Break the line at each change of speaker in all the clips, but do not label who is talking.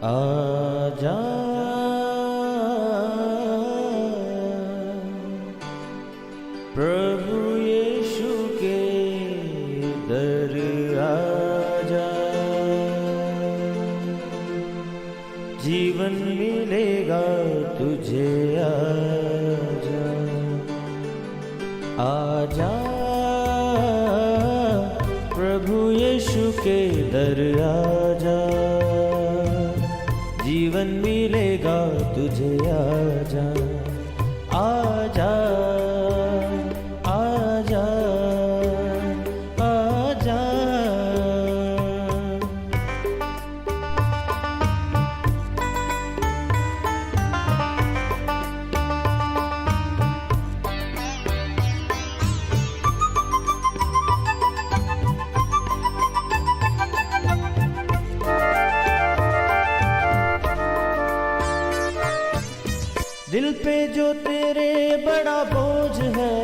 आजा प्रभु यीशु के दर आजा, जीवन मिलेगा तुझे। आजा आजा प्रभु यीशु के दर आजा, जीवन मिलेगा तुझे। आजा आजा आजा आजा। दिल पे जो तेरे बड़ा बोझ है,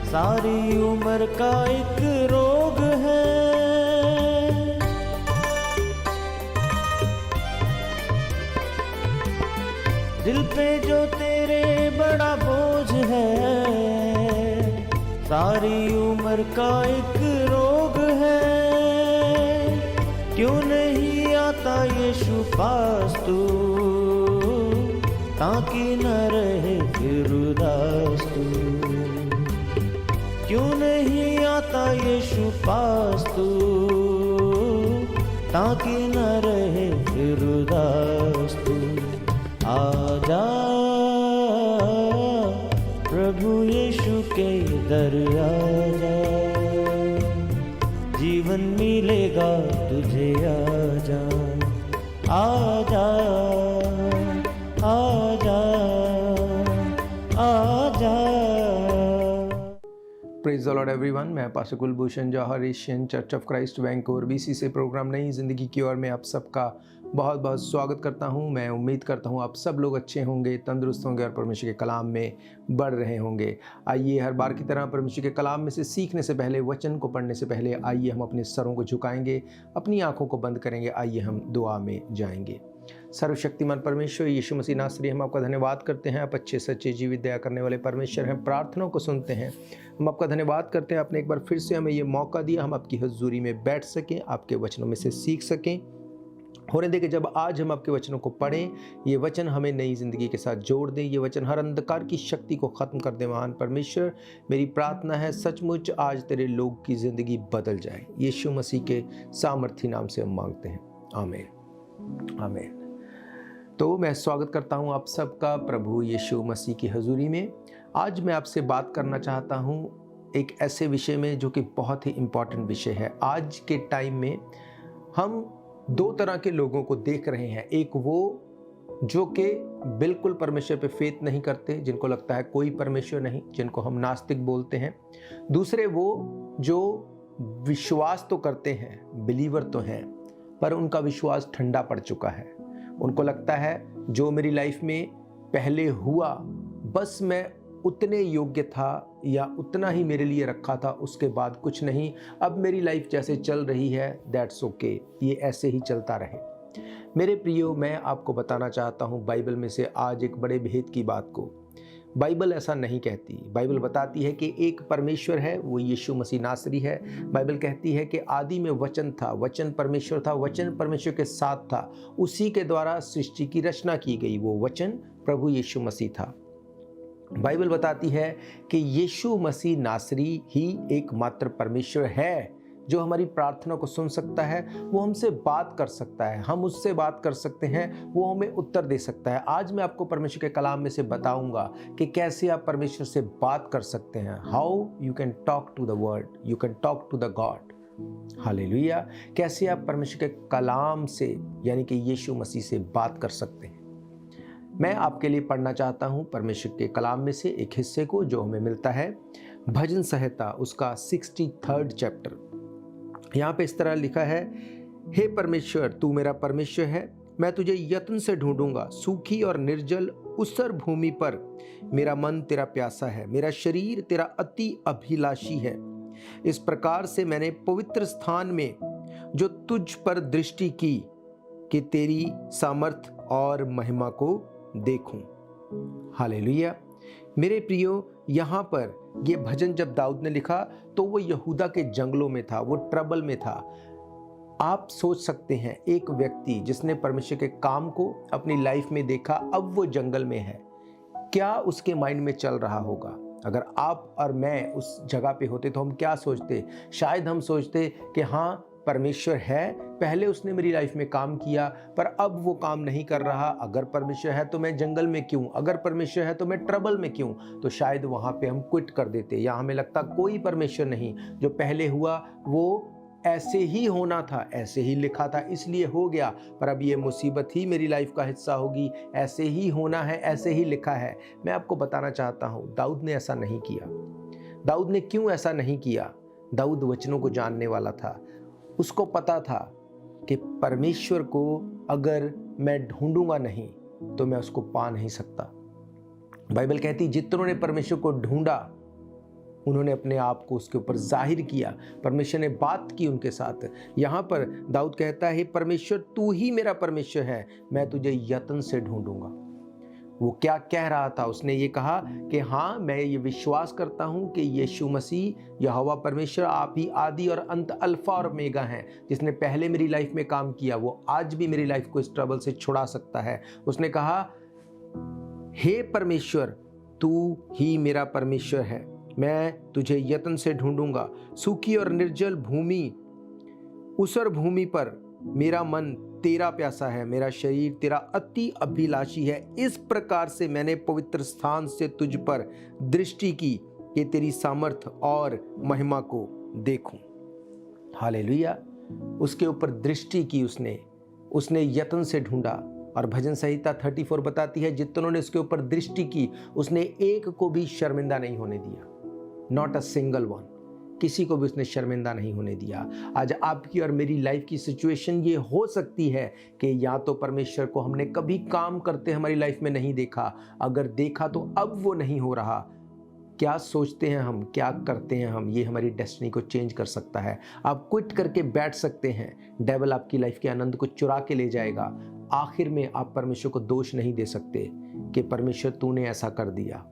सारी उम्र का एक रोग है। दिल पे जो तेरे बड़ा बोझ है, सारी उम्र का एक रोग है। क्यों नहीं आता यीशु पास तू, ताकि न रहे फिर उदास तू। क्यों नहीं आता यीशु पास तू, ताकि न रहे फिर उदास तू। आजा प्रभु यीशु के दर आजा, जीवन मिलेगा तुझे। आजा आजा आजा आजा।
प्रेज द लॉर्ड एवरीवन, मैं pastor Kulbhushan Johar, Asian church of Christ Vancouver BC से प्रोग्राम नई ज़िंदगी की ओर में आप सबका बहुत बहुत स्वागत करता हूं। मैं उम्मीद करता हूं आप सब लोग अच्छे होंगे, तंदुरुस्त होंगे और परमेश्वर के कलाम में बढ़ रहे होंगे। आइए हर बार की तरह परमेश्वर के कलाम में से सीखने से पहले, वचन को पढ़ने से पहले आइए हम अपने सरों को झुकाएंगे, अपनी आँखों को बंद करेंगे। आइए हम दुआ में जाएंगे। सर्वशक्तिमान परमेश्वर यीशु मसीह नासरी, हम आपका धन्यवाद करते हैं। आप अच्छे सच्चे जीवित दया करने वाले परमेश्वर हैं, प्रार्थनाओं को सुनते हैं। हम आपका धन्यवाद करते हैं, आपने एक बार फिर से हमें ये मौका दिया, हम आपकी हजूरी में बैठ सकें, आपके वचनों में से सीख सकें। होने दे कि जब आज हम आपके वचनों को पढ़ें, ये वचन हमें नई ज़िंदगी के साथ जोड़ दें, ये वचन हर अंधकार की शक्ति को ख़त्म कर दे। महान परमेश्वर, मेरी प्रार्थना है सचमुच आज तेरे लोग की ज़िंदगी बदल जाए। यीशु मसीह के सामर्थी नाम से हम मांगते हैं, आमीन आमीन। तो मैं स्वागत करता हूं आप सबका प्रभु यीशु मसीह की हजूरी में। आज मैं आपसे बात करना चाहता हूं एक ऐसे विषय में जो कि बहुत ही इम्पॉर्टेंट विषय है। आज के टाइम में हम दो तरह के लोगों को देख रहे हैं। एक वो जो कि बिल्कुल परमेश्वर पे फेथ नहीं करते, जिनको लगता है कोई परमेश्वर नहीं, जिनको हम नास्तिक बोलते हैं। दूसरे वो जो विश्वास तो करते हैं, बिलीवर तो हैं, पर उनका विश्वास ठंडा पड़ चुका है। उनको लगता है जो मेरी लाइफ में पहले हुआ, बस मैं उतने योग्य था या उतना ही मेरे लिए रखा था, उसके बाद कुछ नहीं। अब मेरी लाइफ जैसे चल रही है दैट्स ओके, ये ऐसे ही चलता रहे। मेरे प्रियो, मैं आपको बताना चाहता हूँ बाइबल में से आज एक बड़े भेद की बात को। बाइबल ऐसा नहीं कहती। बाइबल बताती है कि एक परमेश्वर है, वो यीशु मसीह नासरी है। बाइबल कहती है कि आदि में वचन था, वचन परमेश्वर था, वचन परमेश्वर के साथ था, उसी के द्वारा सृष्टि की रचना की गई। वो वचन प्रभु यीशु मसीह था। बाइबल बताती है कि यीशु मसीह नासरी ही एकमात्र परमेश्वर है जो हमारी प्रार्थना को सुन सकता है, वो हमसे बात कर सकता है, हम उससे बात कर सकते हैं, वो हमें उत्तर दे सकता है। आज मैं आपको परमेश्वर के कलाम में से बताऊंगा कि कैसे आप परमेश्वर से बात कर सकते हैं। How you can talk to the word, you can talk to the God. Hallelujah. कैसे आप परमेश्वर के कलाम से यानी कि यीशु मसीह से बात कर सकते हैं। मैं आपके लिए पढ़ना चाहता हूँ परमेश्वर के कलाम में से एक हिस्से को जो हमें मिलता है भजन संहिता, उसका 63rd चैप्टर। यहाँ पे इस तरह लिखा है, हे परमेश्वर तू मेरा परमेश्वर है, मैं तुझे यत्न से ढूंढूंगा। सूखी और निर्जल ऊसर भूमि पर मेरा मन तेरा प्यासा है, मेरा शरीर तेरा अति अभिलाषी है। इस प्रकार से मैंने पवित्र स्थान में जो तुझ पर दृष्टि की कि तेरी सामर्थ और महिमा को देखूं। हालेलुया। मेरे प्रियो, यहाँ पर ये भजन जब दाऊद ने लिखा तो वो यहूदा के जंगलों में था, वो ट्रबल में था। आप सोच सकते हैं, एक व्यक्ति जिसने परमेश्वर के काम को अपनी लाइफ में देखा, अब वो जंगल में है, क्या उसके माइंड में चल रहा होगा? अगर आप और मैं उस जगह पे होते तो हम क्या सोचते? शायद हम सोचते कि हाँ, परमेश्वर है, पहले उसने मेरी लाइफ में काम किया पर अब वो काम नहीं कर रहा। अगर परमेश्वर है तो मैं जंगल में क्यों? अगर परमेश्वर है तो मैं ट्रबल में क्यों? तो शायद वहाँ पे हम क्विट कर देते, या हमें लगता कोई परमेश्वर नहीं, जो पहले हुआ वो ऐसे ही होना था, ऐसे ही लिखा था इसलिए हो गया, पर अब ये मुसीबत ही मेरी लाइफ का हिस्सा होगी, ऐसे ही होना है, ऐसे ही लिखा है। मैं आपको बताना चाहता हूँ, दाऊद ने ऐसा नहीं किया। दाऊद ने क्यों ऐसा नहीं किया? दाऊद वचनों को जानने वाला था। उसको पता था कि परमेश्वर को अगर मैं ढूंढूंगा नहीं तो मैं उसको पा नहीं सकता। बाइबल कहती, जितनों ने परमेश्वर को ढूंढा उन्होंने अपने आप को उसके ऊपर जाहिर किया, परमेश्वर ने बात की उनके साथ। यहाँ पर दाऊद कहता है, परमेश्वर तू ही मेरा परमेश्वर है, मैं तुझे यत्न से ढूंढूंगा। वो क्या कह रहा था? उसने ये कहा कि हाँ, मैं ये विश्वास करता हूँ कि यीशु मसीह यहोवा परमेश्वर आप ही आदि और अंत, अल्फा और ओमेगा हैं। जिसने पहले मेरी लाइफ में काम किया वो आज भी मेरी लाइफ को इस ट्रबल से छुड़ा सकता है। उसने कहा, हे परमेश्वर तू ही मेरा परमेश्वर है, मैं तुझे यत्न से ढूंढूंगा। सूखी और निर्जल भूमि, ऊसर भूमि पर मेरा मन तेरा प्यासा है, मेरा शरीर तेरा अति अभिलाषी है। इस प्रकार से मैंने पवित्र स्थान से तुझ पर दृष्टि की कि तेरी सामर्थ और महिमा को देखूं। हालेलुया। उसके ऊपर दृष्टि की उसने यत्न से ढूंढा। और भजन संहिता 34 बताती है, जितनों ने उसके ऊपर दृष्टि की उसने एक को भी शर्मिंदा नहीं होने दिया। नॉट अ सिंगल वन, किसी को भी उसने शर्मिंदा नहीं होने दिया। आज आपकी और मेरी लाइफ की सिचुएशन ये हो सकती है कि या तो परमेश्वर को हमने कभी काम करते हमारी लाइफ में नहीं देखा, अगर देखा तो अब वो नहीं हो रहा। क्या सोचते हैं हम, क्या करते हैं हम, ये हमारी डेस्टिनी को चेंज कर सकता है। आप क्विट करके बैठ सकते हैं, डेविल आपकी लाइफ के आनंद को चुरा के ले जाएगा। आखिर में आप परमेश्वर को दोष नहीं दे सकते कि परमेश्वर तूने ऐसा कर दिया।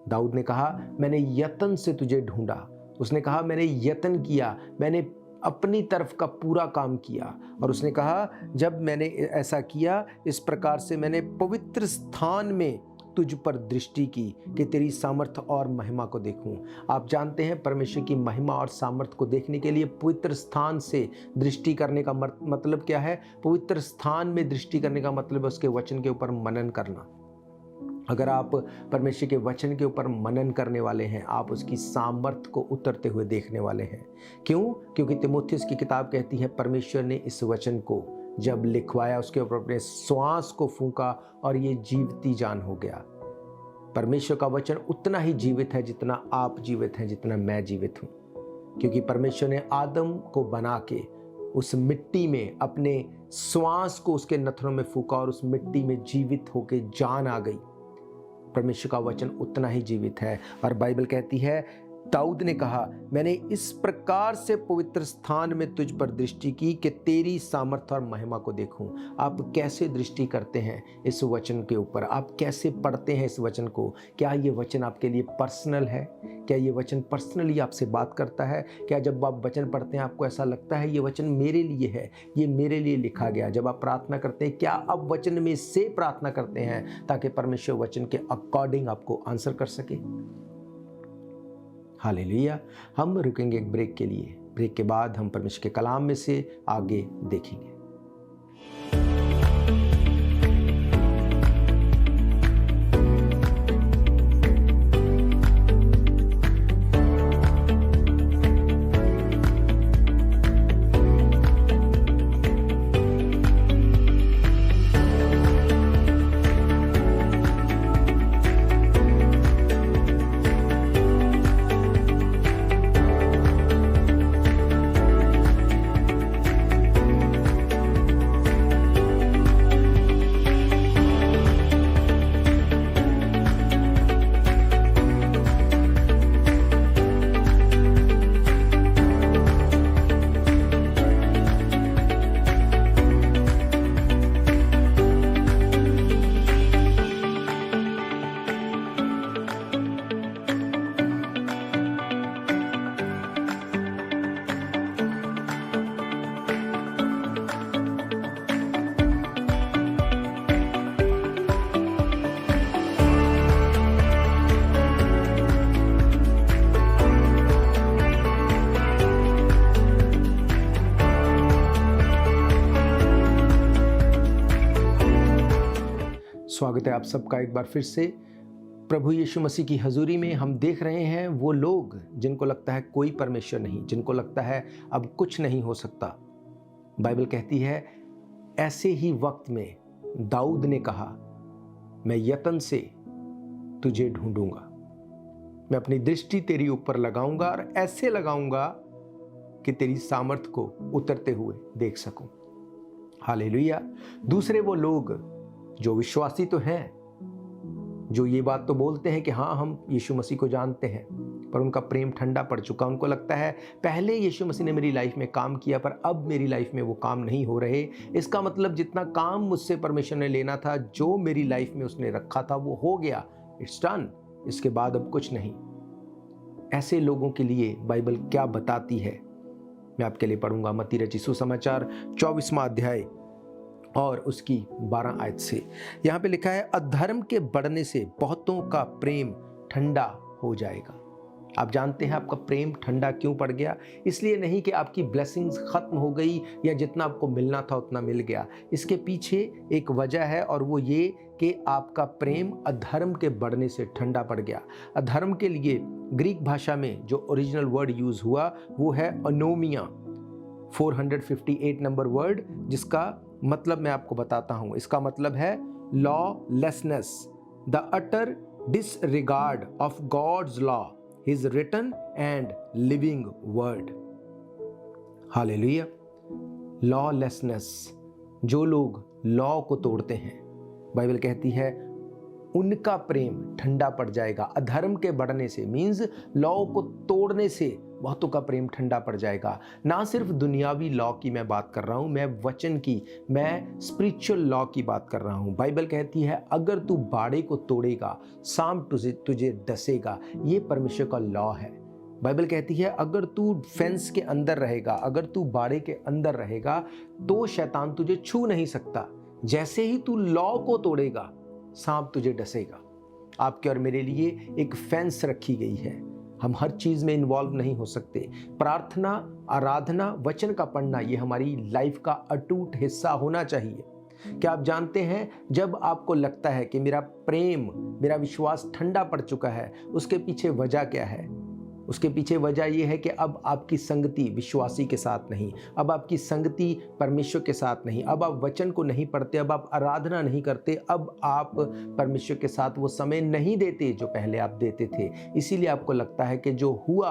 दाऊद ने कहा, मैंने यत्न से तुझे ढूंढा। उसने कहा, मैंने यत्न किया, मैंने अपनी तरफ का पूरा काम किया। और उसने कहा, जब मैंने ऐसा किया, इस प्रकार से मैंने पवित्र स्थान में तुझ पर दृष्टि की कि तेरी सामर्थ और महिमा को देखूं। आप जानते हैं, परमेश्वर की महिमा और सामर्थ को देखने के लिए पवित्र स्थान से दृष्टि करने का मतलब क्या है? पवित्र स्थान में दृष्टि करने का मतलब उसके वचन के ऊपर मनन करना। अगर आप परमेश्वर के वचन के ऊपर मनन करने वाले हैं, आप उसकी सामर्थ को उतरते हुए देखने वाले हैं। क्यों? क्योंकि तीमुथियुस की किताब कहती है, परमेश्वर ने इस वचन को जब लिखवाया उसके ऊपर अपने श्वास को फूंका और ये जीवती जान हो गया। परमेश्वर का वचन उतना ही जीवित है जितना आप जीवित हैं, जितना मैं जीवित हूं। क्योंकि परमेश्वर ने आदम को बना के उस मिट्टी में अपने श्वास को उसके नथनों में फूंका और उस मिट्टी में जीवित होके जान आ गई। परमेश्वर का वचन उतना ही जीवित है। और बाइबल कहती है, दाऊद ने कहा, मैंने इस प्रकार से पवित्र स्थान में तुझ पर दृष्टि की कि तेरी सामर्थ और महिमा को देखूं। आप कैसे दृष्टि करते हैं इस वचन के ऊपर? आप कैसे पढ़ते हैं इस वचन को? क्या ये वचन आपके लिए पर्सनल है? क्या ये वचन पर्सनली आपसे बात करता है? क्या जब आप वचन पढ़ते हैं आपको ऐसा लगता है ये वचन मेरे लिए है, ये मेरे लिए लिखा गया? जब आप प्रार्थना करते हैं, क्या आप वचन में से प्रार्थना करते हैं ताकि परमेश्वर वचन के अकॉर्डिंग आपको आंसर कर सके? हालेलुया। हम रुकेंगे एक ब्रेक के लिए। ब्रेक के बाद हम परमेश्वर के कलाम में से आगे देखेंगे। स्वागत है आप सबका एक बार फिर से प्रभु यीशु मसीह की हजूरी में। हम देख रहे हैं वो लोग जिनको लगता है कोई परमेश्वर नहीं, जिनको लगता है अब कुछ नहीं हो सकता। बाइबल कहती है ऐसे ही वक्त में दाऊद ने कहा, मैं यत्न से तुझे ढूंढूंगा, मैं अपनी दृष्टि तेरी ऊपर लगाऊंगा और ऐसे लगाऊंगा कि तेरी सामर्थ को उतरते हुए देख सकूं। हालेलुया। दूसरे वो लोग जो विश्वासी तो हैं, जो ये बात तो बोलते हैं कि हाँ हम यीशु मसीह को जानते हैं, पर उनका प्रेम ठंडा पड़ चुका। उनको लगता है पहले यीशु मसीह ने मेरी लाइफ में काम किया, पर अब मेरी लाइफ में वो काम नहीं हो रहे। इसका मतलब जितना काम मुझसे परमेश्वर ने लेना था, जो मेरी लाइफ में उसने रखा था, वो हो गया, इट्स डन, इसके बाद अब कुछ नहीं। ऐसे लोगों के लिए बाइबल क्या बताती है, मैं आपके लिए पढ़ूंगा। मत्ती रचित सुसमाचार 24वां अध्याय और उसकी 12 आयत से। यहाँ पे लिखा है, अधर्म के बढ़ने से बहुतों का प्रेम ठंडा हो जाएगा। आप जानते हैं आपका प्रेम ठंडा क्यों पड़ गया? इसलिए नहीं कि आपकी ब्लेसिंग्स खत्म हो गई या जितना आपको मिलना था उतना मिल गया। इसके पीछे एक वजह है और वो ये कि आपका प्रेम अधर्म के बढ़ने से ठंडा पड़ गया। अधर्म के लिए ग्रीक भाषा में जो ओरिजिनल वर्ड यूज हुआ वो है अनोमिया, 458 नंबर वर्ड, जिसका मतलब मैं आपको बताता हूं। इसका मतलब है lawlessness, the utter disregard of God's law, his written and living word. Hallelujah. Lawlessness, जो लोग लॉ को तोड़ते हैं, बाइबल कहती है उनका प्रेम ठंडा पड़ जाएगा। अधर्म के बढ़ने से मीन्स लॉ को तोड़ने से बहुतों का प्रेम ठंडा पड़ जाएगा। ना सिर्फ दुनियावी लॉ की मैं बात कर रहा हूं, मैं वचन की, मैं स्पिरिचुअल लॉ की बात कर रहा हूं। बाइबल कहती है अगर तू बाड़े को तोड़ेगा, सांप तुझे डसेगा। ये परमेश्वर का लॉ है। बाइबल कहती है अगर तू फेंस के अंदर रहेगा, अगर तू बाड़े के अंदर रहेगा, तो शैतान तुझे छू नहीं सकता। जैसे ही तू लॉ को तोड़ेगा, सांप तुझे डसेगा। आपके और मेरे लिए एक फेंस रखी गई है। हम हर चीज में इन्वॉल्व नहीं हो सकते। प्रार्थना, आराधना, वचन का पढ़ना, ये हमारी लाइफ का अटूट हिस्सा होना चाहिए। क्या आप जानते हैं, जब आपको लगता है कि मेरा प्रेम, मेरा विश्वास ठंडा पड़ चुका है, उसके पीछे वजह क्या है? उसके पीछे वजह यह है कि अब आपकी संगति विश्वासी के साथ नहीं, अब आपकी संगति परमेश्वर के साथ नहीं, अब आप वचन को नहीं पढ़ते, अब आप आराधना नहीं करते, अब आप परमेश्वर के साथ वो समय नहीं देते जो पहले आप देते थे। इसीलिए आपको लगता है कि जो हुआ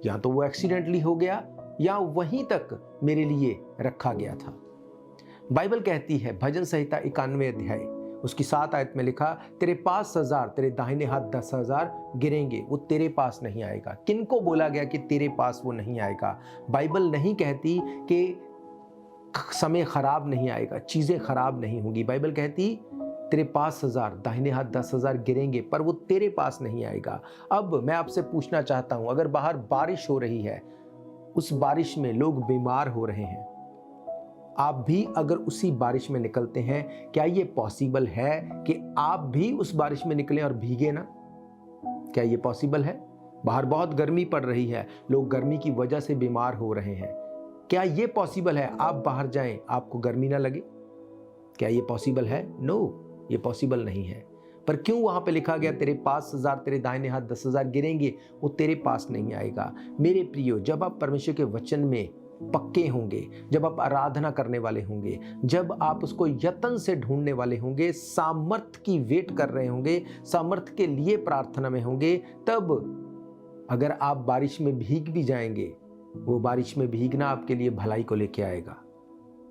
या तो वो एक्सीडेंटली हो गया या वहीं तक मेरे लिए रखा गया था। बाइबल कहती है भजन संहिता 91 अध्याय उसकी 7 आयत में लिखा, तेरे पास 1000, तेरे दाहिने हाथ 10,000 गिरेंगे, वो तेरे पास नहीं आएगा। किनको बोला गया कि तेरे पास वो नहीं आएगा? बाइबल नहीं कहती कि समय खराब नहीं आएगा, चीजें खराब नहीं होगी। बाइबल कहती तेरे पास 1000, दाहिने हाथ 10,000 गिरेंगे, पर वो तेरे पास नहीं आएगा। अब मैं आपसे पूछना चाहता हूं, अगर बाहर बारिश हो रही है, उस बारिश में लोग बीमार हो रहे हैं, आप भी अगर उसी बारिश में निकलते हैं, क्या ये पॉसिबल है कि आप भी उस बारिश में निकलें और भीगे ना? क्या ये पॉसिबल है? बाहर बहुत गर्मी पड़ रही है, लोग गर्मी की वजह से बीमार हो रहे हैं। क्या ये पॉसिबल है आप बाहर जाएं, आपको गर्मी ना लगे? क्या ये पॉसिबल है? नो, ये पॉसिबल नहीं है। पर क्यों वहां पे लिखा गया तेरे पास 1000, तेरे दाहिने हाथ 10,000 गिरेंगे, वो तेरे पास नहीं आएगा? मेरे प्रियो, जब आप परमेश्वर के वचन में पक्के होंगे, जब आप आराधना करने वाले होंगे, जब आप उसको यत्न से ढूंढने वाले होंगे, सामर्थ की वेट कर रहे होंगे, सामर्थ के लिए प्रार्थना में होंगे, तब अगर आप बारिश में भीग भी जाएंगे, वो बारिश में भीगना आपके लिए भलाई को लेके आएगा।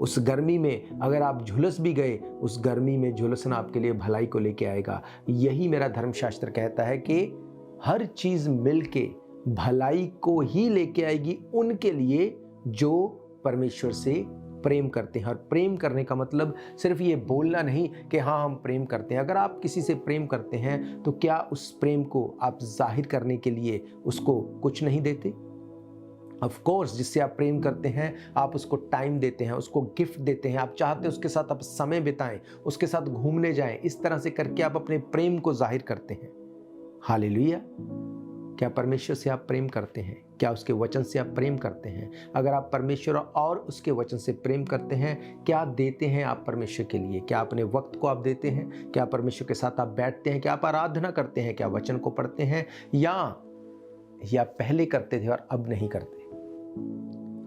उस गर्मी में अगर आप झुलस भी गए, उस गर्मी में झुलसना आपके लिए भलाई को लेके आएगा। यही मेरा धर्मशास्त्र कहता है कि हर चीज मिलके भलाई को ही लेके आएगी उनके लिए जो परमेश्वर से प्रेम करते हैं। और प्रेम करने का मतलब सिर्फ ये बोलना नहीं कि हाँ हम प्रेम करते हैं। अगर आप किसी से प्रेम करते हैं तो क्या उस प्रेम को आप जाहिर करने के लिए उसको कुछ नहीं देते? ऑफ कोर्स, जिससे आप प्रेम करते हैं आप उसको टाइम देते हैं, उसको गिफ्ट देते हैं, आप चाहते हैं उसके साथ आप समय बिताएं, उसके साथ घूमने जाएं। इस तरह से करके आप अपने प्रेम को जाहिर करते हैं। हालेलुया। क्या परमेश्वर से आप प्रेम करते हैं? क्या उसके वचन से आप प्रेम करते हैं? अगर आप परमेश्वर और उसके वचन से प्रेम करते हैं, क्या देते हैं आप परमेश्वर के लिए? क्या अपने वक्त को आप देते हैं? क्या परमेश्वर के साथ आप बैठते हैं? क्या आप आराधना करते हैं? क्या वचन को पढ़ते हैं? या पहले करते थे और अब नहीं करते?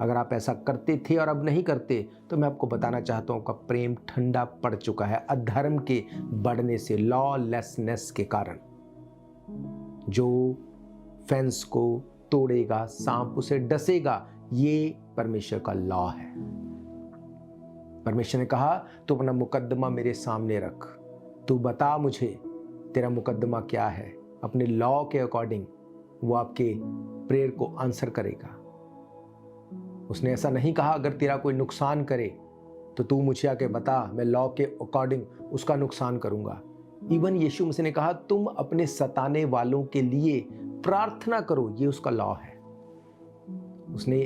अगर आप ऐसा करते थे और अब नहीं करते, तो मैं आपको बताना चाहता हूं कि प्रेम ठंडा पड़ चुका है अधर्म के बढ़ने से, लॉलेसनेस के कारण। जो फेंस को तोड़ेगा, सांप उसे डसेगा, ये परमेश्वर का लॉ है। परमेश्वर ने कहा, तू अपना मुकद्दमा मेरे सामने रख, तू बता मुझे तेरा मुकद्दमा क्या है। अपने लॉ के अकॉर्डिंग वो आपके प्रेयर को आंसर करेगा। उसने ऐसा नहीं कहा अगर तेरा कोई नुकसान करे तो तू मुझे आके बता, मैं लॉ के अकॉर्डिंग उसका नुकसान करूंगा। इवन यीशु मसीह ने कहा, तुम अपने सताने वालों के लिए प्रार्थना करो, ये उसका लॉ है। उसने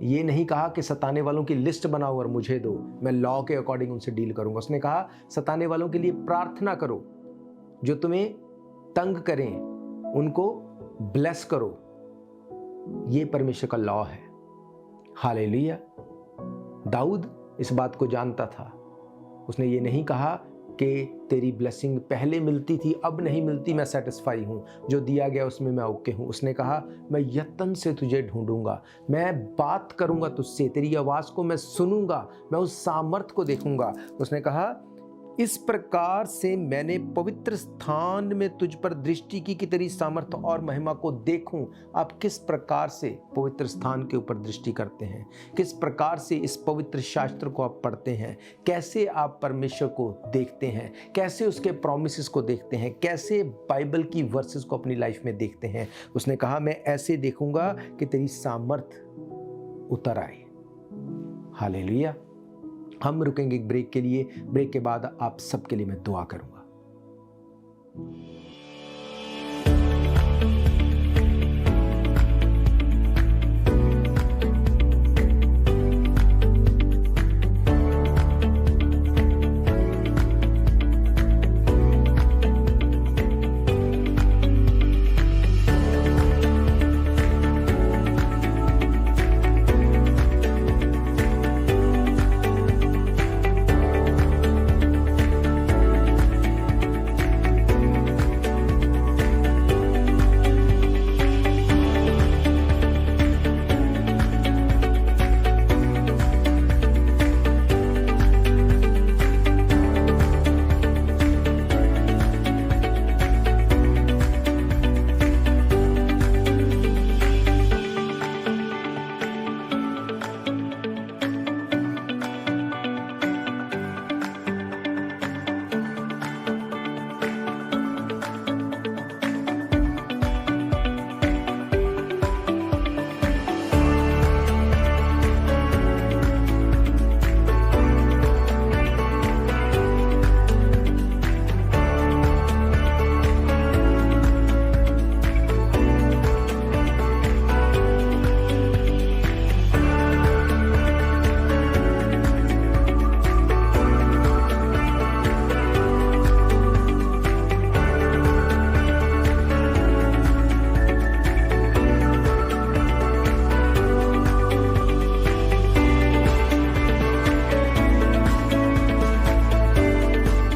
ये नहीं कहा कि सताने वालों की लिस्ट बनाओ और मुझे दो, मैं लॉ के अकॉर्डिंग उनसे डील करूंगा। उसने कहा, सताने वालों के लिए प्रार्थना करो, जो तुम्हें तंग करें उनको ब्लेस करो, ये परमेश्वर का लॉ है। हालेलुया। दाऊद इस बात को जानता था। उसने ये नहीं कहा कि तेरी ब्लेसिंग पहले मिलती थी, अब नहीं मिलती, मैं सेटिस्फाई हूँ, जो दिया गया उसमें मैं ओके हूँ। उसने कहा, मैं यत्न से तुझे ढूंढूंगा, मैं बात करूंगा तुझसे, तेरी आवाज़ को मैं सुनूंगा, मैं उस सामर्थ को देखूंगा। उसने कहा, इस प्रकार से मैंने पवित्र स्थान में तुझ पर दृष्टि की कि तेरी सामर्थ और महिमा को देखूं। आप किस प्रकार से पवित्र स्थान के ऊपर दृष्टि करते हैं? किस प्रकार से इस पवित्र शास्त्र को आप पढ़ते हैं? कैसे आप परमेश्वर को देखते हैं? कैसे उसके प्रॉमिसेस को देखते हैं? कैसे बाइबल की वर्सेस को अपनी लाइफ में देखते हैं? उसने कहा, मैं ऐसे देखूंगा कि तेरी सामर्थ उतर आए। हालेलुया। हम रुकेंगे एक ब्रेक के लिए। ब्रेक के बाद आप सबके लिए मैं दुआ करूंगा।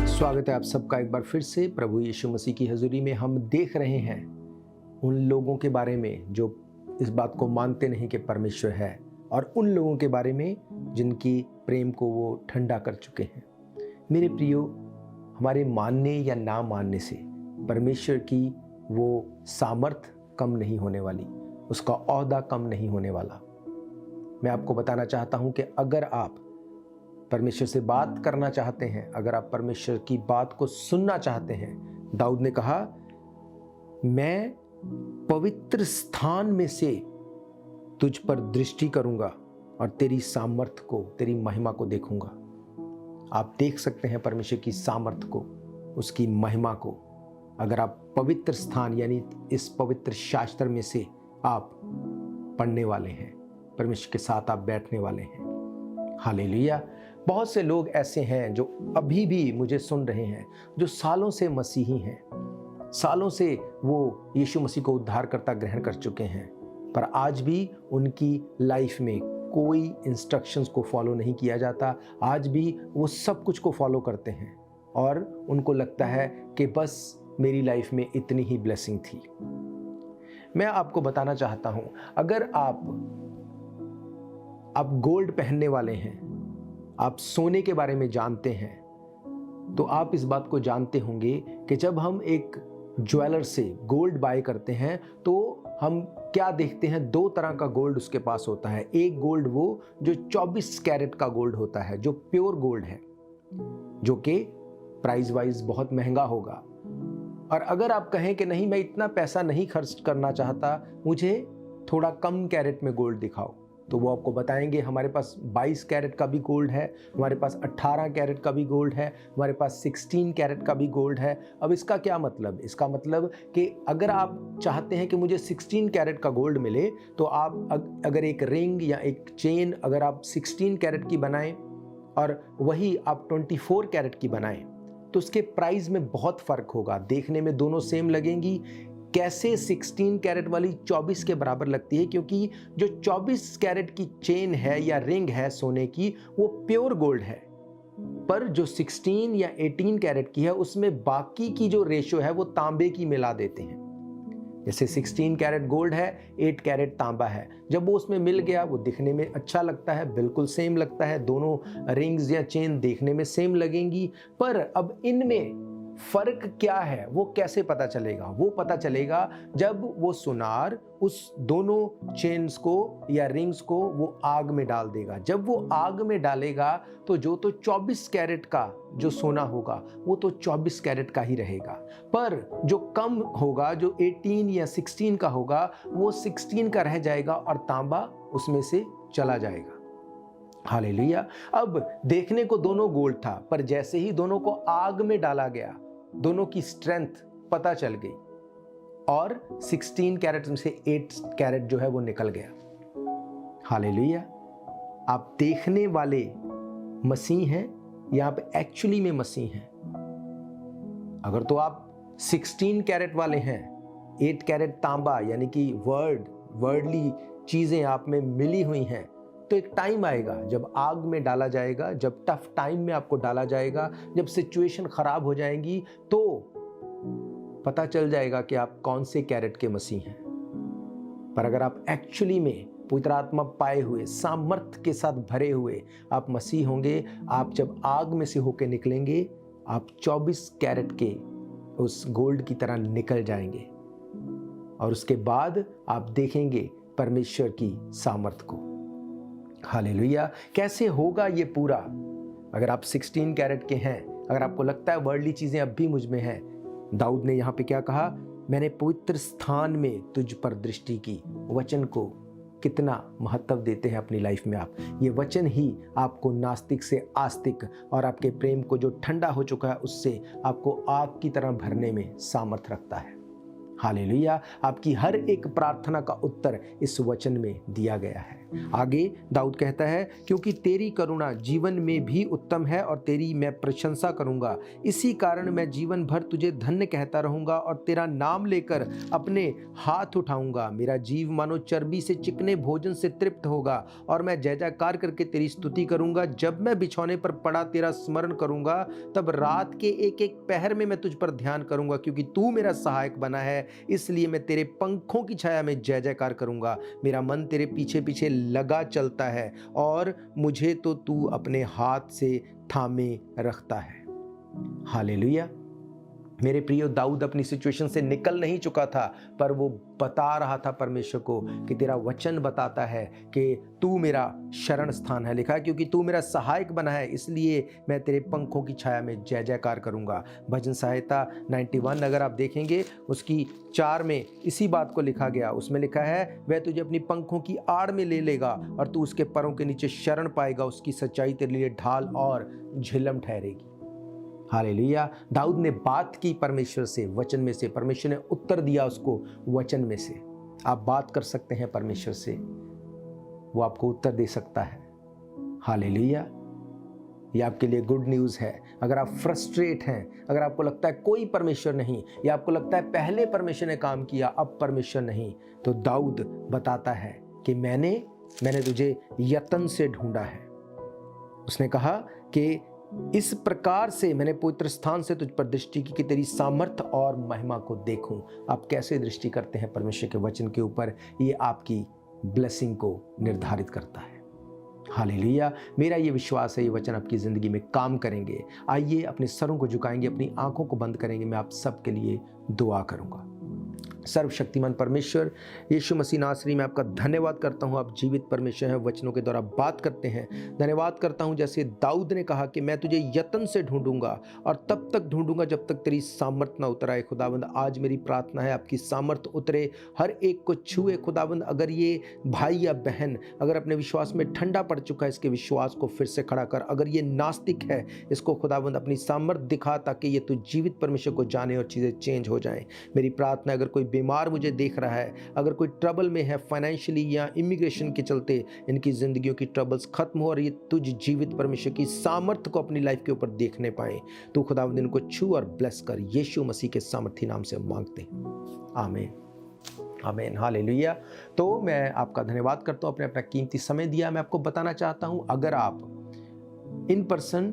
स्वागत है आप सबका एक बार फिर से प्रभु यीशु मसीह की हजूरी में। हम देख रहे हैं उन लोगों के बारे में जो इस बात को मानते नहीं कि परमेश्वर है, और उन लोगों के बारे में जिनकी प्रेम को वो ठंडा कर चुके हैं। मेरे प्रियो, हमारे मानने या ना मानने से परमेश्वर की वो सामर्थ कम नहीं होने वाली, उसका ओहदा कम नहीं होने वाला। मैं आपको बताना चाहता हूं कि अगर आप परमेश्वर से बात करना चाहते हैं, अगर आप परमेश्वर की बात को सुनना चाहते हैं, दाऊद ने कहा, मैं पवित्र स्थान में से तुझ पर दृष्टि करूंगा और तेरी सामर्थ को, तेरी महिमा को देखूंगा। आप देख सकते हैं परमेश्वर की सामर्थ को, उसकी महिमा को, अगर आप पवित्र स्थान यानी इस पवित्र शास्त्र में से आप पढ़ने वाले हैं, परमेश्वर के साथ आप बैठने वाले हैं। हालेलुया। बहुत से लोग ऐसे हैं जो अभी भी मुझे सुन रहे हैं, जो सालों से मसीही हैं, सालों से वो यीशु मसीह को उद्धारकर्ता ग्रहण कर चुके हैं, पर आज भी उनकी लाइफ में कोई इंस्ट्रक्शंस को फॉलो नहीं किया जाता। आज भी वो सब कुछ को फॉलो करते हैं और उनको लगता है कि बस मेरी लाइफ में इतनी ही ब्लेसिंग थी। मैं आपको बताना चाहता हूं, अगर आप गोल्ड पहनने वाले हैं, आप सोने के बारे में जानते हैं, तो आप इस बात को जानते होंगे कि जब हम एक ज्वेलर से गोल्ड बाय करते हैं तो हम क्या देखते हैं, दो तरह का गोल्ड उसके पास होता है। एक गोल्ड वो जो 24 कैरेट का गोल्ड होता है, जो प्योर गोल्ड है, जो कि प्राइस वाइज बहुत महंगा होगा। और अगर आप कहें कि नहीं, मैं इतना पैसा नहीं खर्च करना चाहता, मुझे थोड़ा कम कैरेट में गोल्ड दिखाओ, तो वो आपको बताएंगे हमारे पास 22 कैरेट का भी गोल्ड है, हमारे पास 18 कैरेट का भी गोल्ड है, हमारे पास 16 कैरेट का भी गोल्ड है। अब इसका क्या मतलब? इसका मतलब कि अगर आप चाहते हैं कि मुझे 16 कैरेट का गोल्ड मिले, तो आप अगर एक रिंग या एक चेन अगर आप 16 कैरेट की बनाएं और वही आप 24 कैरेट की बनाएं, तो उसके प्राइस में बहुत फ़र्क होगा। देखने में दोनों सेम लगेंगी। कैसे 16 कैरेट वाली 24 के बराबर लगती है? क्योंकि जो 24 कैरेट की चेन है या रिंग है सोने की, वो प्योर गोल्ड है, पर जो 16 या 18 कैरेट की है उसमें बाकी की जो रेशो है वो तांबे की मिला देते हैं। जैसे 16 कैरेट गोल्ड है, 8 कैरेट तांबा है। जब वो उसमें मिल गया, वो दिखने में अच्छा लगता है, बिल्कुल सेम लगता है, दोनों रिंग्स या चेन देखने में सेम लगेंगी। पर अब इनमें फर्क क्या है, वो कैसे पता चलेगा? वो पता चलेगा जब वो सुनार उस दोनों चेन्स को या रिंग्स को वो आग में डाल देगा। जब वो आग में डालेगा तो जो तो 24 कैरेट का जो सोना होगा वो तो 24 कैरेट का ही रहेगा, पर जो कम होगा, जो 18 या 16 का होगा, वो 16 का रह जाएगा और तांबा उसमें से चला जाएगा। हालेलुया। अब देखने को दोनों गोल्ड था, पर जैसे ही दोनों को आग में डाला गया, दोनों की स्ट्रेंथ पता चल गई और 16 कैरेट में से 8 कैरेट जो है वो निकल गया। हालेलुया। आप देखने वाले मसीह हैं या आप एक्चुअली में मसीह हैं? अगर तो आप 16 कैरेट वाले हैं, 8 कैरेट तांबा यानी कि वर्डली चीजें आप में मिली हुई हैं, तो एक टाइम आएगा जब आग में डाला जाएगा, जब टफ टाइम में आपको डाला जाएगा, जब सिचुएशन खराब हो जाएंगी, तो पता चल जाएगा कि आप कौन से कैरेट के मसीह हैं। पर अगर आप एक्चुअली में पवित्र आत्मा पाए हुए, सामर्थ के साथ भरे हुए आप मसीह होंगे, आप जब आग में से होकर निकलेंगे, आप 24 कैरेट के उस गोल्ड की तरह निकल जाएंगे और उसके बाद आप देखेंगे परमेश्वर की सामर्थ को। हालेलुया। कैसे होगा ये पूरा? अगर आप 16 कैरेट के हैं, अगर आपको लगता है वर्ल्डली चीजें अब भी मुझ में हैं, दाऊद ने यहां पे क्या कहा? मैंने पवित्र स्थान में तुझ पर दृष्टि की। वचन को कितना महत्व देते हैं अपनी लाइफ में आप। ये वचन ही आपको नास्तिक से आस्तिक और आपके प्रेम को जो ठंडा हो चुका है उससे आपको आग की तरह भरने में सामर्थ रखता है। हालेलुया। आपकी हर एक प्रार्थना का उत्तर इस वचन में दिया गया है। आगे दाऊद कहता है, क्योंकि तेरी करुणा जीवन में भी उत्तम है और तेरी मैं प्रशंसा करूंगा, इसी कारण मैं जीवन भर तुझे धन्य कहता रहूंगा और तेरा नाम लेकर अपने हाथ उठाऊंगा। मेरा जीव मानो चर्बी से चिकने भोजन से तृप्त होगा और मैं जय जयकार करके तेरी स्तुति करूंगा। जब मैं बिछौने पर पड़ा तेरा स्मरण करूंगा, तब रात के एक एक पहर में मैं तुझ पर ध्यान करूंगा, क्योंकि तू मेरा सहायक बना है, इसलिए मैं तेरे पंखों की छाया में जय जयकार करूंगा। मेरा मन तेरे पीछे पीछे लगा चलता है और मुझे तो तू अपने हाथ से थामे रखता है। हालेलुया। मेरे प्रियो, दाऊद अपनी सिचुएशन से निकल नहीं चुका था, पर वो बता रहा था परमेश्वर को कि तेरा वचन बताता है कि तू मेरा शरण स्थान है। लिखा है, क्योंकि तू मेरा सहायक बना है, इसलिए मैं तेरे पंखों की छाया में जय जयकार करूंगा। भजन संहिता 91 अगर आप देखेंगे, उसकी 4 में इसी बात को लिखा गया। उसमें लिखा है, वह तुझे अपनी पंखों की आड़ में ले लेगा और तू उसके पैरों के नीचे शरण पाएगा। उसकी सच्चाई तेरे लिए ढाल और झिलम ठहरेगी। हालेलुया। दाऊद ने बात की परमेश्वर से, वचन में से। परमेश्वर ने उत्तर दिया उसको वचन में से। आप बात कर सकते हैं परमेश्वर से, वो आपको उत्तर दे सकता है। हालेलुया। ये आपके लिए गुड न्यूज़ है। अगर आप फ्रस्ट्रेट हैं, अगर आपको लगता है कोई परमेश्वर नहीं, या आपको लगता है पहले परमेश्वर ने काम किया अब परमेश्वर नहीं, तो दाऊद बताता है कि मैंने तुझे यत्न से ढूंढा है। उसने कहा कि इस प्रकार से मैंने पवित्र स्थान से तुझ पर दृष्टि की कि तेरी सामर्थ्य और महिमा को देखूं। आप कैसे दृष्टि करते हैं परमेश्वर के वचन के ऊपर, ये आपकी ब्लेसिंग को निर्धारित करता है। हालेलुया। मेरा ये विश्वास है ये वचन आपकी ज़िंदगी में काम करेंगे। आइए अपने सरों को झुकाएंगे, अपनी आंखों को बंद करेंगे। मैं आप सबके लिए दुआ करूंगा। सर्वशक्तिमान परमेश्वर यीशु मसीह नासरी, मैं आपका धन्यवाद करता हूँ। आप जीवित परमेश्वर हैं, वचनों के द्वारा बात करते हैं। धन्यवाद करता हूँ जैसे दाऊद ने कहा कि मैं तुझे यत्न से ढूंढूंगा और तब तक ढूंढूंगा जब तक तेरी सामर्थ ना उतर आए। खुदावंद, आज मेरी प्रार्थना है आपकी सामर्थ उतरे, हर एक को छुए। खुदावंद, अगर ये भाई या बहन अगर अपने विश्वास में ठंडा पड़ चुका है, इसके विश्वास को फिर से खड़ा कर। अगर ये नास्तिक है, इसको खुदावंद अपनी सामर्थ दिखा ताकि ये तू जीवित परमेश्वर को जाने और चीज़ें चेंज हो जाएं। मेरी प्रार्थना, अगर कोई बीमार मुझे देख रहा है, अगर कोई ट्रबल में है फाइनेंशियली या इमिग्रेशन के चलते, इनकी जिंदगियों की ट्रबल्स खत्म हो और ये तुझ जीवित परमेश्वर की सामर्थ्य को अपनी लाइफ के ऊपर देखने पाए। तू खुदावंद इनको छू और ब्लेस कर, यीशु मसीह के सामर्थी नाम से मांगते हैं, आमीन आमीन। हालेलुया। तो मैं आपका धन्यवाद करता हूँ, आपने अपना कीमती समय दिया। मैं आपको बताना चाहता हूँ, अगर आप इन पर्सन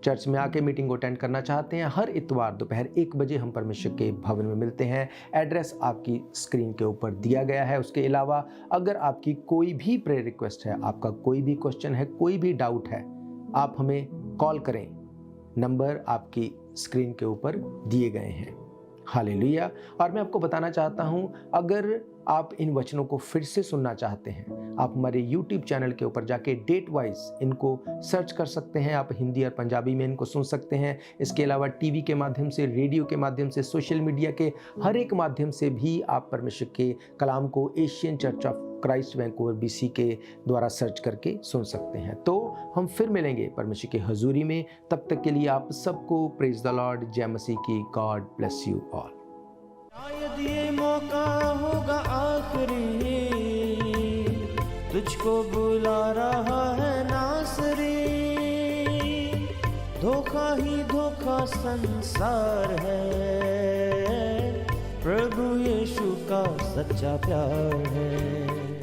चर्च में आके मीटिंग को अटेंड करना चाहते हैं, हर इतवार दोपहर 1 बजे हम परमेश्वर के भवन में मिलते हैं। एड्रेस आपकी स्क्रीन के ऊपर दिया गया है। उसके अलावा अगर आपकी कोई भी प्रेयर रिक्वेस्ट है, आपका कोई भी क्वेश्चन है, कोई भी डाउट है, आप हमें कॉल करें। नंबर आपकी स्क्रीन के ऊपर दिए गए हैं। हालेलुया। और मैं आपको बताना चाहता हूं, अगर आप इन वचनों को फिर से सुनना चाहते हैं, आप हमारे YouTube चैनल के ऊपर जाके डेट वाइज इनको सर्च कर सकते हैं। आप हिंदी और पंजाबी में इनको सुन सकते हैं। इसके अलावा टीवी के माध्यम से, रेडियो के माध्यम से, सोशल मीडिया के हर एक माध्यम से भी आप परमेश्वर के कलाम को Asian church of Christ Vancouver BC के द्वारा सर्च करके सुन सकते हैं। तो हम फिर मिलेंगे परमेश्वर की हजूरी में। तब तक के लिए आप सबको प्रेज द लॉर्ड, जय मसीह की। God bless you all.
शायद ये मौका होगा आखिरी, तुझको बुला रहा है नासरी। धोखा ही धोखा संसार है, प्रभु यीशु का सच्चा प्यार है।